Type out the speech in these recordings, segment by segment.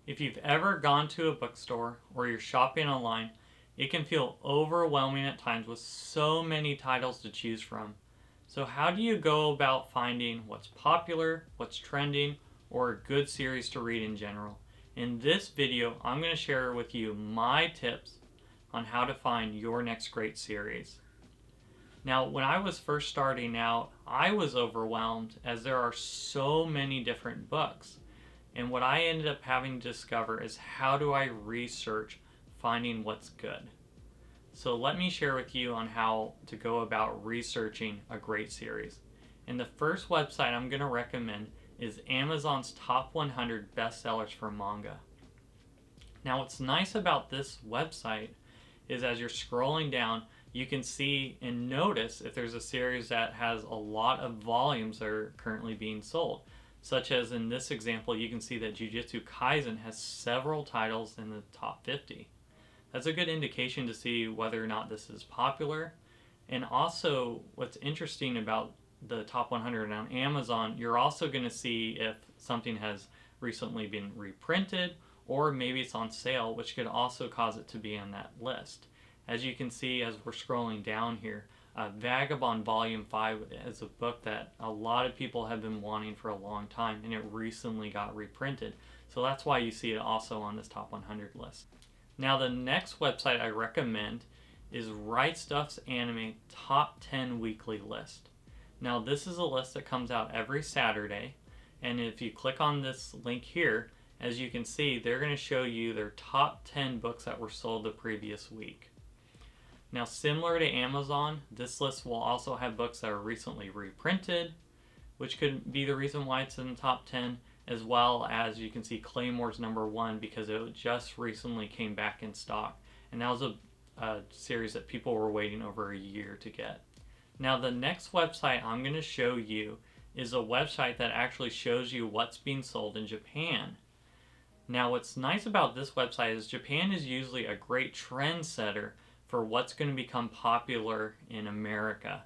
If you've ever gone to a bookstore or you're shopping online, it can feel overwhelming at times with so many titles to choose from. So, how do you go about finding what's popular, what's trending, or a good series to read in general? In this video, I'm going to share with you my tips on how to find your next great series. Now, when I was first starting out, I was overwhelmed as there are so many different books. And what I ended up having to discover is how do I research finding what's good. So let me share with you on how to go about researching a great series. And the first website I'm going to recommend is Amazon's Top 100 Bestsellers for Manga. Now what's nice about this website is as you're scrolling down, you can see and notice if there's a series that has a lot of volumes that are currently being sold. Such as in this example, you can see that Jujutsu Kaisen has several titles in the top 50. That's a good indication to see whether or not this is popular. And also, what's interesting about the top 100 on Amazon, you're also going to see if something has recently been reprinted or maybe it's on sale, which could also cause it to be on that list. As you can see as we're scrolling down here, Vagabond Volume 5 is a book that a lot of people have been wanting for a long time, and it recently got reprinted. So that's why you see it also on this top 100 list. Now the next website I recommend is Right Stuff's Anime Top 10 Weekly List. Now this is a list that comes out every Saturday, and if you click on this link here, as you can see, they're going to show you their top 10 books that were sold the previous week. Now, similar to Amazon, this list will also have books that are recently reprinted, which could be the reason why it's in the top 10, as well as you can see Claymore's #1 because it just recently came back in stock. And that was a series that people were waiting over a year to get. Now, the next website I'm going to show you is a website that actually shows you what's being sold in Japan. Now, what's nice about this website is Japan is usually a great trendsetter for what's going to become popular in America.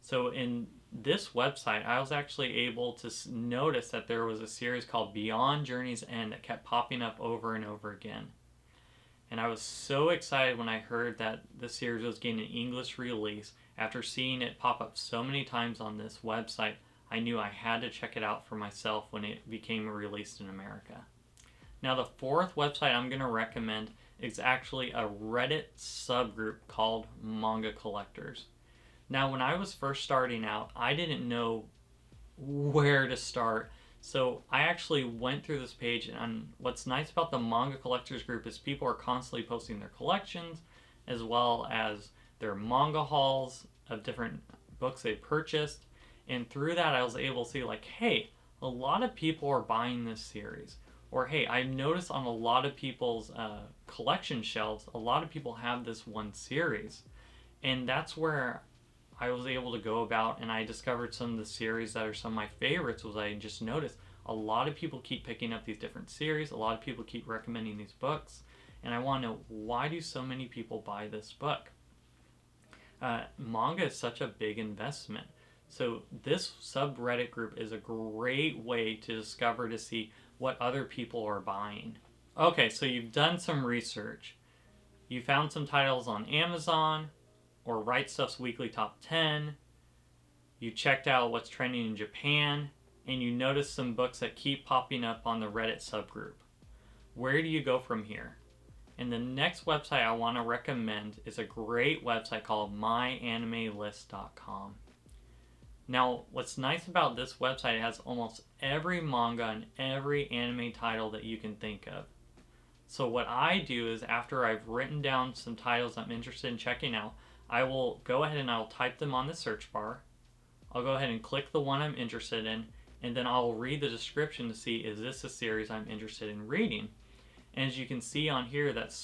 So in this website, I was actually able to notice that there was a series called Beyond Journey's End that kept popping up over and over again. And I was so excited when I heard that the series was getting an English release. After seeing it pop up so many times on this website, I knew I had to check it out for myself when it became released in America. Now the fourth website I'm going to recommend is actually a Reddit subgroup called Manga Collectors. Now when I was first starting out, I didn't know where to start. So I actually went through this page, and what's nice about the Manga Collectors group is people are constantly posting their collections as well as their manga hauls of different books they purchased. And through that I was able to see like, hey, a lot of people are buying this series. Or hey, I've noticed on a lot of people's collection shelves, a lot of people have this one series. And that's where I was able to go about, and I discovered some of the series that are some of my favorites. Was I just noticed a lot of people keep picking up these different series, a lot of people keep recommending these books, and I want to know, why do so many people buy this book? Manga is such a big investment. So this subreddit group is a great way to discover, to see what other people are buying. Okay, so you've done some research. You found some titles on Amazon or Right Stuff's Weekly Top 10. You checked out what's trending in Japan, and you noticed some books that keep popping up on the Reddit subgroup. Where do you go from here? And the next website I want to recommend is a great website called myanimelist.com. Now, what's nice about this website, it has almost every manga and every anime title that you can think of. So what I do is, after I've written down some titles I'm interested in checking out, I will go ahead and I'll type them on the search bar. I'll go ahead and click the one I'm interested in, and then I'll read the description to see, is this a series I'm interested in reading? And as you can see on here, that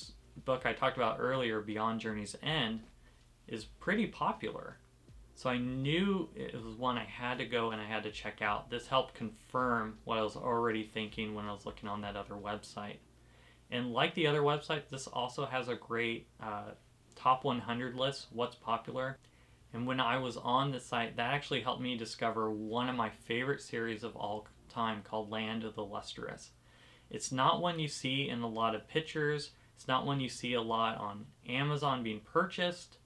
book I talked about earlier, Beyond Journey's End, is pretty popular. So I knew it was one I had to go and I had to check out. This helped confirm what I was already thinking when I was looking on that other website. And like the other website, this also has a great top 100 list, what's popular. And when I was on the site, that actually helped me discover one of my favorite series of all time called Land of the Lustrous. It's not one you see in a lot of pictures. It's not one you see a lot on Amazon being purchased.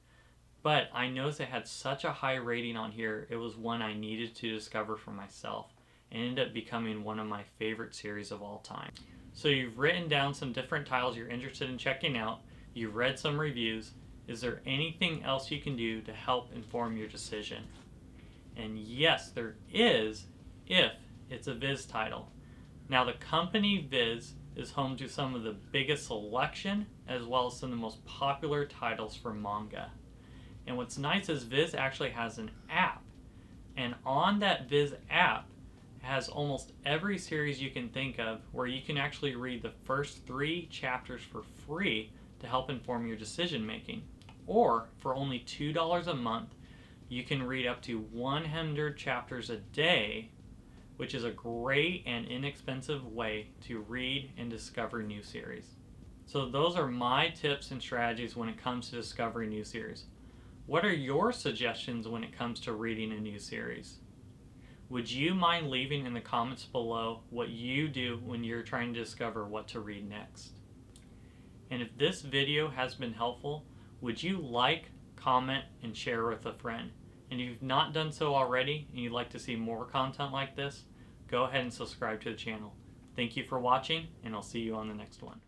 But I noticed it had such a high rating on here, it was one I needed to discover for myself, and ended up becoming one of my favorite series of all time. So you've written down some different titles you're interested in checking out, you've read some reviews. Is there anything else you can do to help inform your decision? And yes, there is, if it's a Viz title. Now the company Viz is home to some of the biggest selection as well as some of the most popular titles for manga. And what's nice is Viz actually has an app, and on that Viz app has almost every series you can think of where you can actually read the first 3 chapters for free to help inform your decision making. Or for only $2 a month, you can read up to 100 chapters a day, which is a great and inexpensive way to read and discover new series. So those are my tips and strategies when it comes to discovering new series. What are your suggestions when it comes to reading a new series? Would you mind leaving in the comments below what you do when you're trying to discover what to read next? And if this video has been helpful, would you like, comment, and share with a friend? And if you've not done so already and you'd like to see more content like this, go ahead and subscribe to the channel. Thank you for watching, and I'll see you on the next one.